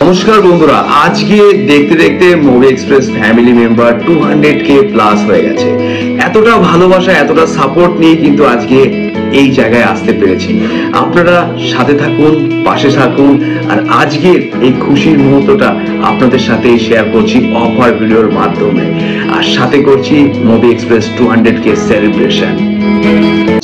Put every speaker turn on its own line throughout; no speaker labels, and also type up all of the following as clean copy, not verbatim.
নমস্কার বন্ধুরা, আজকে দেখতে দেখতে movie express family member 200K plus হয়ে গেছে। এতটা ভালোবাসা, এতটা সাপোর্ট নিয়ে কিন্তু আজকে এই জায়গায় আসতে পেরেছি। আপনারা সাথে থাকুন, পাশে থাকুন, আর আজকের এই খুশির মুহূর্তটা আপনাদের সাথে শেয়ার করছি অফার ভিডিওর মাধ্যমে, আর সাথে করছি movie express 200K celebration.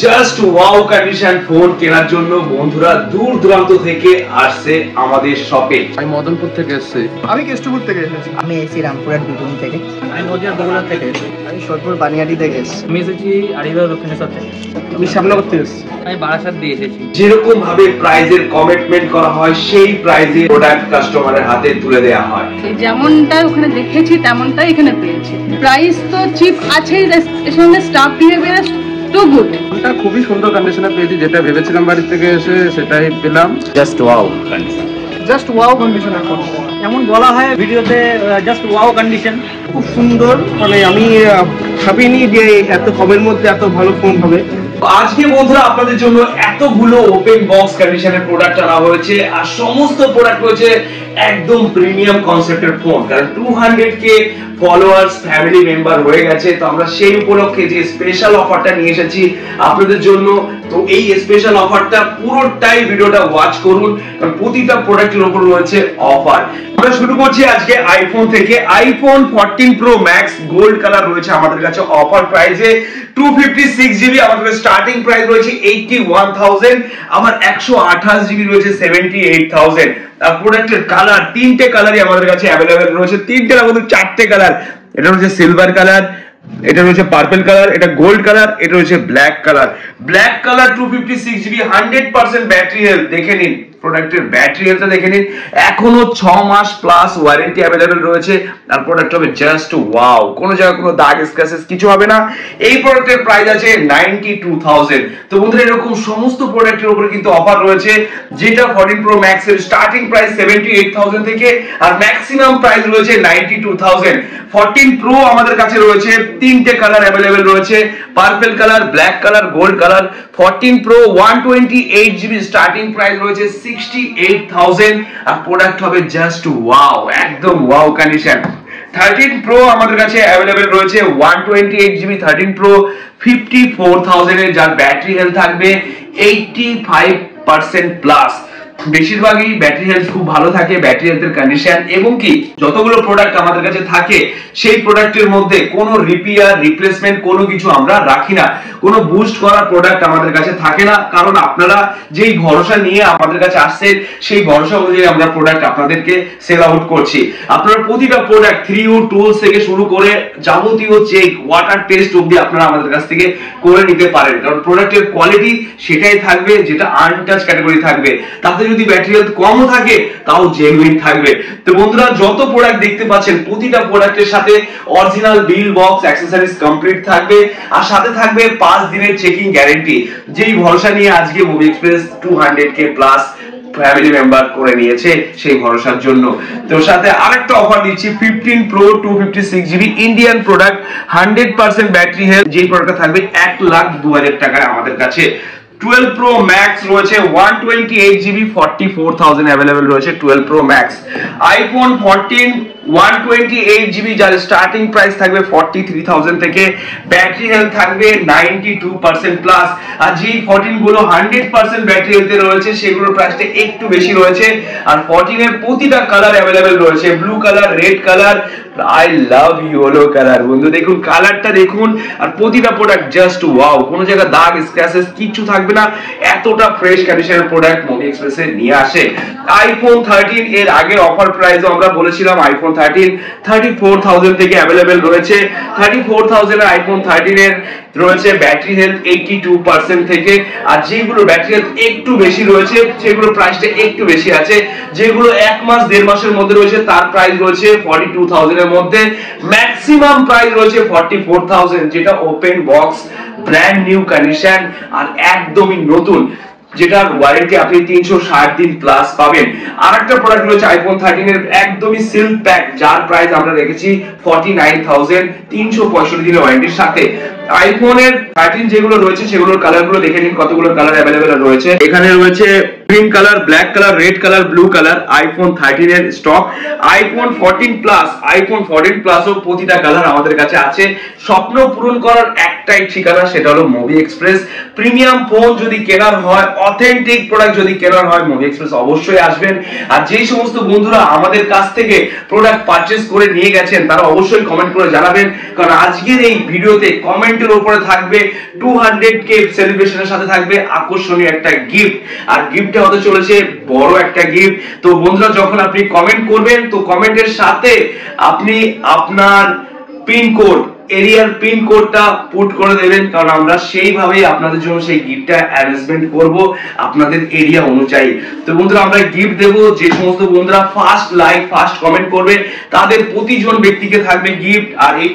Just wow condition phone কেনার জন্য বন্ধুরা দূর দূরান্ত থেকে আসছে আমাদের শপে।
আমি মদনপুর থেকে এসেছি।
আমি কেষ্টপুর থেকে এসেছি।
আমি এসেছি রামপুরহাট বিটুন থেকে।
আমি নদিয়া বগুড়া থেকে এসেছি।
আমি সোদপুর বানিয়াটি থেকে এসেছি।
আমি এসেছি আড়িবাগ দক্ষিণেশ্বর থেকে। আমি শ্যামনগর থেকে এসেছি। আমি বারাসাত দিয়ে এসেছি।
যেরকম ভাবে প্রাইজের কমিটমেন্ট করা হয় সেই প্রাইজে প্রোডাক্ট কাস্টমারের হাতে তুলে দেওয়া হয়।
যেমনটা ওখানে দেখেছি তেমনটাই এখানে পেয়েছি। প্রাইস তো চিপ আছেই, এর সঙ্গে স্টাফ বিহেভিয়ার টু গুড।
ফোনটা খুবই সুন্দর কন্ডিশনে পেয়েছি, যেটা ভেবেছিলাম বাড়ি থেকে এসে সেটাই পেলাম।
Just wow condition.
Just wow condition. এখন এমন বলা হয় ভিডিওতে, জাস্ট ওয়াও কন্ডিশন। খুব সুন্দর, মানে আমি ভাবিনি যে এত কমের মধ্যে এত ভালো ফোন হবে।
আজকে বন্ধুরা আপনাদের জন্য এতগুলো ওপেন বক্স কন্ডিশনের প্রোডাক্ট আনা হয়েছে, আর সমস্ত প্রোডাক্ট হয়েছে একদম প্রিমিয়াম কনসেপ্টের ফোন। কারণ 200K ফলোয়ার্স ফ্যামিলি মেম্বার হয়ে গেছে, তো আমরা সেই উপলক্ষে যে স্পেশাল অফারটা নিয়ে এসেছি আপনাদের জন্য। তো এই স্পেশাল অফারটা পুরোটাই ভিডিওটা ওয়াচ করুন, কারণ প্রতিটা প্রোডাক্টের উপর রয়েছে অফার। আমরা শুরু করছি আজকে আইফোন থেকে। IPhone 14 pro max gold colour রয়েছে আমাদের কাছে অফার প্রাইসে 256GB। আমাদের স্টার্টিং প্রাইস রয়েছে 81,000। আমার 128GB রয়েছে 78,000। আর প্রোডাক্টের কালার, তিনটে কালারই আমাদের কাছে অ্যাভেলেবেল রয়েছে। তিনটে না বলতে চারটে কালার। এটা হচ্ছে সিলভার কালার, এটা রয়েছে পার্পল কালার, এটা গোল্ড কালার, এটা রয়েছে black colour. Black colour 256GB 100% battery health. দেখে নিন প্রোডাক্টের ব্যাটারি হেলথটা দেখে নিন, এখনো 6 মাস প্লাস ওয়ারেন্টি অ্যাভেলেবেল রয়েছে। আর প্রোডাক্ট হবে জাস্ট ওয়াও, কোনো জায়গায় কোনো দাগ স্ক্র্যাচেস কিছু হবে না। এই প্রোডাক্টের প্রাইস আছে 92,000। তো বন্ধুরা এরকম সমস্ত প্রোডাক্টের উপরে কিন্তু অফার রয়েছে, যেটা 14 প্রো ম্যাক্স এর স্টার্টিং প্রাইস 78,000 থেকে, আর ম্যাক্সিমাম প্রাইস রয়েছে 92,000। 14 প্রো আমাদের কাছে রয়েছে তিনটে কালার অ্যাভেলেবেল রয়েছে, purple colour, black colour, gold colour. 14 pro 128GB starting price রয়েছে 68,000। আর প্রোডাক্ট হবে জাস্ট ওয়াও, একদম ওয়াও কন্ডিশন। 13 প্রো আমাদের কাছে অ্যাভেলেবেল রয়েছে 128GB 13 প্রো 54,000 এর, যার ব্যাটারি হেলথ থাকবে 85% প্লাস। বেশিরভাগই ব্যাটারি হেলথ খুব ভালো থাকে, ব্যাটারি হেলথের কন্ডিশন, এবং কি যতগুলো প্রোডাক্ট আমাদের কাছে থাকে সেই প্রোডাক্টের মধ্যে কোনো রিপেয়ার রিপ্লেসমেন্ট কোনো কিছু আমরা রাখি না। কোনো বুস্ট করা প্রোডাক্ট আমাদের কাছে থাকে না, কারণ আপনারা যেই ভরসা নিয়ে আমাদের কাছে আসছেন সেই ভরসা অনুযায়ী আমরা প্রোডাক্ট আপনাদেরকে সেল আউট করছি। আপনারা প্রতিটা প্রোডাক্ট 3U টুলস থেকে শুরু করে যাবতীয় চেক, ওয়াটার টেস্ট অবধি আপনারা আমাদের কাছ থেকে করে নিতে পারেন, কারণ প্রোডাক্টের কোয়ালিটি সেটাই থাকবে যেটা আনটাচ ক্যাটাগরি থাকবে। তাতে যদি ব্যাটারি হেলথ কমও থাকে তাও জেনুইন থাকবে। তো বন্ধুরা যত প্রোডাক্ট দেখতে পাচ্ছেন প্রতিটা প্রোডাক্টের সাথে original bill box accessories complete থাকবে, আর সাথে থাকবে 5 দিনের চেকিং গ্যারান্টি, যেই ভরসা নিয়ে আজকে movie express 200K plus family member করে নিয়েছে সেই ভরসার জন্য। তো সাথে আরেকটা অফার দিচ্ছি 15 pro 256GB Indian product 100% battery health, যেই প্রোডাক্টটা থাকবে 1,02,000 টাকায় আমাদের কাছে। 12 প্রো ম্যাক্স রয়েছে 128GB 44,000 অ্যাভেলেবেল রয়েছে 12 প্রো ম্যাক্স। আইফোন 14 128GB, যার স্টার্টিং প্রাইস থাকবে 43,000 থেকে, ব্যাটারি হেলথ থাকবে 92% প্লাস। আর যে 14 গুলো 100% ব্যাটারি হেলথে রয়েছে সেগুলোর প্রাইসটা একটু বেশি রয়েছে। আর 14 এর প্রতিটা কালার অ্যাভেলেবেল রয়েছে, blue colour, red colour, I love yellow colour. বন্ধু দেখুন কালারটা দেখুন, আর প্রতিটা প্রোডাক্ট জাস্ট ওয়াও, কোনো জায়গায় দাগ স্ক্র্যাচেস কিছু থাকবে না। এতটা ফ্রেশ কন্ডিশনের প্রোডাক্ট মুভি এক্সপ্রেসে নিয়ে আসে। আইফোন 13 এর আগের অফার প্রাইসও আমরা বলেছিলাম আইফোন 13 34,000 থেকে অ্যাভেলেবেল রয়েছে। 34,000 এর আইফোন 13 এর রয়েছে ব্যাটারি হেলথ 82% থেকে, আর যেগুলো ব্যাটারি হেলথ একটু বেশি রয়েছে সেগুলো প্রাইসটা একটু বেশি আছে। যেগুলো 1 মাস 1.5 মাসের মধ্যে রয়েছে তার প্রাইস রয়েছে 42,000 এর মধ্যে। ম্যাক্সিমাম প্রাইস রয়েছে 44,000, যেটা open box brand new condition আর একদমই নতুন, যেটার ওয়ারেন্টি আপনি 360 দিন প্লাস পাবেন। আরেকটা প্রোডাক্ট রয়েছে আইফোন 13 এর একদমই সিল্ক প্যাক, যার প্রাইস আমরা রেখেছি 49,000 365 দিনের ওয়ারেন্টির সাথে। আইফোনের 13 যেগুলো রয়েছে সেগুলোর কালারগুলো দেখে নিন, কতগুলো কালার অ্যাভেলেবেল রয়েছে। এখানে রয়েছে green colour, black colour, red colour, blue colour iPhone 13 এর স্টক। আইফোন 14 প্লাস, আইফোন 14 প্লাসও প্রতিটা কালার আমাদের কাছে আছে। স্বপ্ন পূরণ করার একটাই ঠিকানা, সেটা হলো মুভি এক্সপ্রেস। প্রিমিয়াম ফোন যদি কেনার হয়, অথেন্টিক প্রোডাক্ট যদি কেনার হয়, মুভি এক্সপ্রেস অবশ্যই আসবেন। আর যেই সমস্ত বন্ধুরা আমাদের কাছ থেকে প্রোডাক্ট পারচেজ করে নিয়ে গেছেন তারা অবশ্যই কমেন্ট করে জানাবেন, কারণ আজকের এই ভিডিওতে কমেন্টের উপরে থাকবে 200K সেলিব্রেশনের সাথে থাকবে আকর্ষণীয় একটা গিফট। আর গিফটটা হতে চলেছে বড় একটা গিফট। তো বন্ধুরা, যখন আপনি কমেন্ট করবেন তো কমেন্টের সাথে আপনি আপনার পিনকোড, এরিয়ার পিন কোডটা পুট করে দেবেন, কারণ আমরা সেইভাবেই আপনাদের জন্য সেই গিফটটা অ্যারেঞ্জমেন্ট করব আপনাদের এরিয়া অনুযায়ী। তো বন্ধুরা, আমরা গিফট দেব, যে সমস্ত বন্ধুরা ফার্স্ট লাইক, ফার্স্ট কমেন্ট করবে তাদের প্রতিজন ব্যক্তিকে থাকবে গিফট। আর এই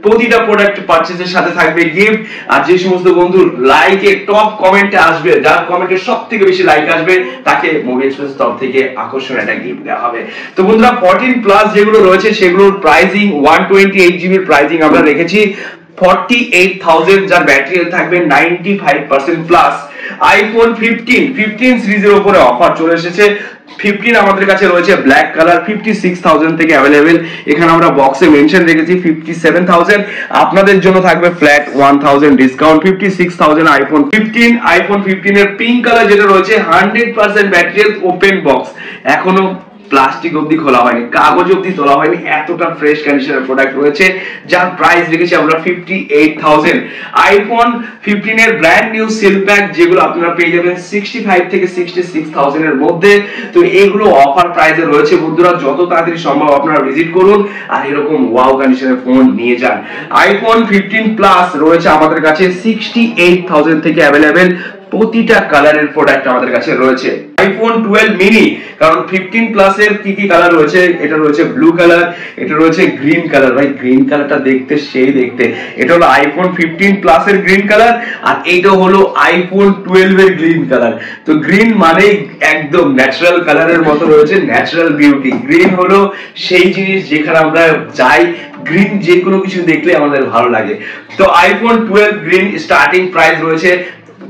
প্রতিটা প্রোডাক্ট পারচেজের সাথে থাকবে গিফট। আর যে সমস্ত বন্ধু লাইকে টপ কমেন্টে আসবে, যার কমেন্টে সবথেকে বেশি লাইক আসবে, তাকে মুভি এক্সপ্রেস তরফ থেকে আকর্ষণীয় একটা গিফট দেওয়া হবে। তো বন্ধুরা, 14 প্লাস যেগুলো রয়েছে সেগুলোর প্রাইসিং 128GB প্রাইসিং আমরা রেখেছি 48,000, যার ব্যাটারি থাকবে 95% প্লাস। আইফোন 15 সিরিজের উপরে অফার চলে এসেছে। 15 আমাদের কাছে রয়েছে ব্ল্যাক কালার 56,000 থেকে অ্যাভেলেবেল। এখানে আমরা বক্সে মেনশন রেখেছি 57,000, আপনাদের জন্য থাকবে ফ্ল্যাট 1000 ডিসকাউন্ট 56,000 আইফোন 15 এর পিঙ্ক কালার যেটা রয়েছে 100% ব্যাটারি ওপেন বক্স, এখনো প্লাস্টিক অবধি খোলা হয়নি, কাগজ অবধি তোলা হয়নি, এতটা ফ্রেশ কন্ডিশনের প্রোডাক্ট রয়েছে, যার প্রাইস রেখেছি আমরা 58,000। আইফোন 15 এর ব্র্যান্ড নিউ সিল প্যাক যেগুলো আপনারা পেয়ে যাবেন 65 থেকে 66,000 এর মধ্যে। তো এগুলো অফার প্রাইসে রয়েছে বন্ধুরা, যত তাড়াতাড়ি সম্ভব আপনারা ভিজিট করুন আর এরকম ওয়াও কন্ডিশনের ফোন নিয়ে যান। আইফোন 15 প্লাস রয়েছে আমাদের কাছে 68,000 থেকে অ্যাভেলেবেল। প্রতিটা কালারের প্রোডাক্ট আমাদের কাছে রয়েছে। আইফোন 12 মিনি, কারণ 15 প্লাস এর কি কি কালার রয়েছে, এটা রয়েছে ব্লু কালার, এটা রয়েছে গ্রিন কালার। ভাই গ্রিন কালারটা দেখতে সেই দেখতে, এটা হলো আইফোন 15 প্লাস এর গ্রিন কালার, আর এইটা হলো আইফোন 12 এর গ্রিন কালার। তো গ্রিন মানে একদম ন্যাচারাল কালারের মতো রয়েছে, ন্যাচারাল বিউটি। গ্রিন হলো সেই জিনিস যেখানে আমরা যাই, গ্রিন যে কোনো কিছু দেখলে আমাদের ভালো লাগে। তো আইফোন 12 গ্রিন স্টার্টিং প্রাইস রয়েছে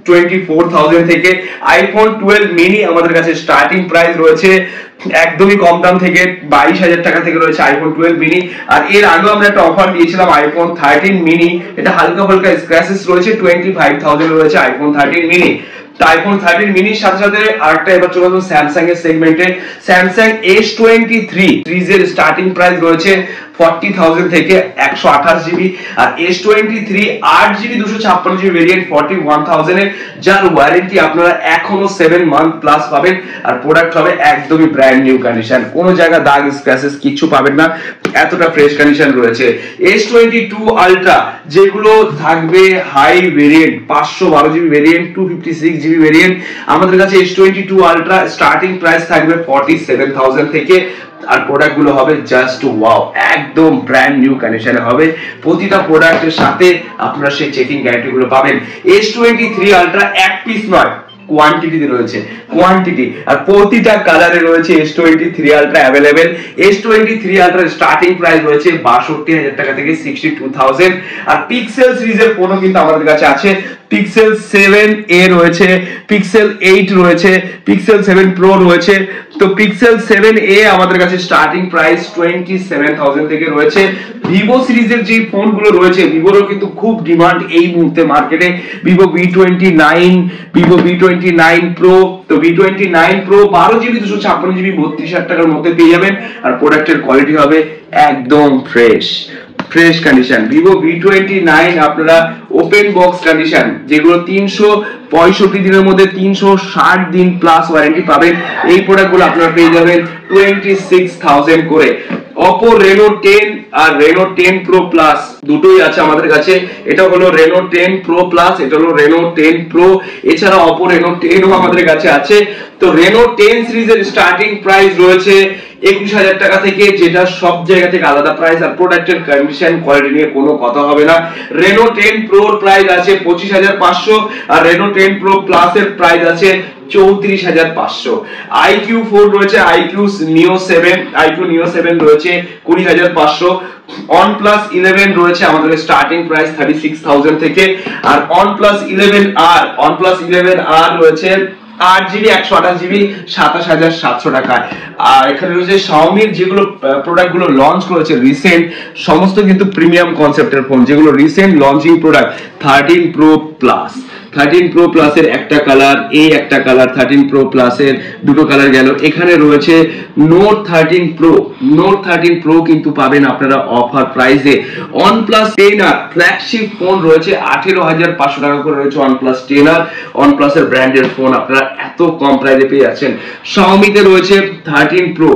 24,000 থেকে। আইফোন 12 মিনি আমাদের কাছে স্টার্টিং প্রাইস রয়েছে একদমই কম দাম থেকে 22,000 টাকা থেকে রয়েছে আইফোন 12 মিনি। আর এর আগে আমরা একটা অফার দিয়েছিলাম আইফোন 13 মিনি, এটা হালকা হালকা স্ক্র্যাচেস রয়েছে 25,000 রয়েছে আইফোন 13 মিনি। আইফোন 13 মিনির সাথে সাথে আরেকটা এবার চলে আসুন স্যামসাং এর সেগমেন্টে। স্যামসাং S23 সিরিজের স্টার্টিং প্রাইস রয়েছে 40,000 থেকে 128GB, আর S23 8GB 256GB ভেরিয়েন্ট 41,000 এর, যার ওয়ারেন্টি আপনারা এখনো 7 মান্থ প্লাস পাবেন। আর প্রোডাক্ট হবে একদমই ব্র্যান্ড নিউ কন্ডিশন, কোনো জায়গা দাগ স্ক্র্যাচেস কিছু পাবেন না, এতটা ফ্রেশ কন্ডিশন রয়েছে। S22 আলট্রা যেগুলো থাকবে high variant 512GB variant 256GB variant, আমাদের কাছে S22 আলট্রা স্টার্টিং প্রাইস থাকবে 47,000 থেকে। আর প্রোডাক্ট গুলো হবে জাস্ট ওয়াও, একদম ব্র্যান্ড নিউ কন্ডিশনে হবে। প্রতিটা প্রোডাক্টের সাথে আপনারা সেই চেকিং গ্যারান্টি গুলো পাবেন। S23 আলট্রা এক পিস নয়, কোয়ান্টিটিতে রয়েছে, কোয়ান্টিটি। আর প্রতিটা কালারে রয়েছে S23 ultra available. S23 ultra starting price রয়েছে 62,000 টাকা থেকে 62,000। আর পিক্সেল সিরিজের ফোনও কিন্তু আমাদের কাছে আছে। পিক্সেল 7a রয়েছে, পিক্সেল 8 রয়েছে, পিক্সেল 7 প্রো রয়েছে। তো পিক্সেল 7a আমাদের কাছে স্টার্টিং প্রাইস 27,000 থেকে রয়েছে। ভিভো সিরিজের যে ফোনগুলো রয়েছে, ভিভোরও কিন্তু খুব ডিমান্ড এই মুহূর্তে মার্কেটে। Vivo V29, Vivo V29 pro. তো V29 প্রো 12GB 256GB 32,000 টাকার মধ্যে পেয়ে যাবেন। আর প্রোডাক্টের কোয়ালিটি হবে একদম ফ্রেশ কন্ডিশন। ভিভো V29 আপনারা ওপেন বক্স কন্ডিশন, যেগুলো 365 দিনের মধ্যে 360 দিন প্লাস ওয়ারেন্টি পাবেন, এই প্রোডাক্টগুলো আপনারা পেয়ে যাবেন 26,000 করে। Oppo Reno 10 আর Reno 10 Pro Plus দুটোই আছে আমাদের কাছে। এটা হলো Reno 10 Pro Plus, এটা হলো Reno 10 Pro। এছাড়া Oppo Reno 10 ও আমাদের কাছে আছে। তো Reno 10 সিরিজের স্টার্টিং প্রাইস রয়েছে 21,000 টাকা থেকে, যেটা সব জায়গা থেকে আলাদা প্রাইস। আর প্রোডাক্টের কন্ডিশন কোয়ালিটি নিয়ে কোনো কথা হবে না। Reno 10 Pro এর প্রাইস আছে 25,500, আর Reno 10 Pro Plus এর প্রাইস আছে 34,500। iQOO 4 রয়েছে, iQOO Neo 7 রয়েছে 20,500। OnePlus 11 রয়েছে আমাদের স্টার্টিং প্রাইস 36,000 থেকে, আর OnePlus 11R রয়েছে 8GB 128GB 27,700 টাকায়। আর এখানে রয়েছে Xiaomi যেগুলো প্রোডাক্ট গুলো লঞ্চ করেছে রিসেন্ট, সমস্ত কিন্তু প্রিমিয়াম কনসেপ্টের ফোন, যেগুলো recent launching product. 13 Pro Plus, 13 Pro Plus এর একটা কালার, এই একটা কালার, 13 Pro Plus এর দুটো কালার গেল। এখানে রয়েছে Note 13 Pro, Note 13 Pro কিন্তু পাবেন আপনারা অফার প্রাইসে। OnePlus 10R ফ্ল্যাগশিপ ফোন রয়েছে 18,500 টাকা করে রয়েছে OnePlus 10R, OnePlus এর ব্র্যান্ডের ফোন আপনারা এত কম প্রাইসে পেয়ে যাচ্ছেন। Xiaomi তে রয়েছে 13 Pro,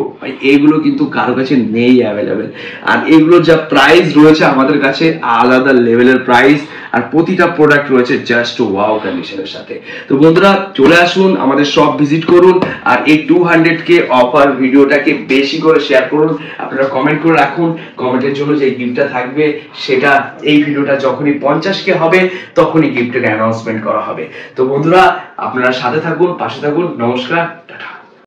এইগুলো কিন্তু কারো কাছে নেই অ্যাভেলেবেল, আর এগুলো যা প্রাইস রয়েছে আমাদের কাছে আলাদা লেভেলের প্রাইস, আর প্রতিটা প্রোডাক্ট রয়েছে জাস্ট ওয়াও কন্ডিশনের সাথে। তো বন্ধুরা চলে আসুন, আমাদের শপ ভিজিট করুন, আর এই 200K অফার ভিডিওটাকে বেশি করে শেয়ার করুন। আপনারা কমেন্ট করে রাখুন, কমেন্টের জন্য যে গিফটটা থাকবে সেটা এই ভিডিওটা যখনই 50K হবে তখনই গিফটের অ্যানাউন্সমেন্ট করা হবে। তো বন্ধুরা আপনারা সাথে থাকুন, পাশে থাকুন। নমস্কার, টাটা।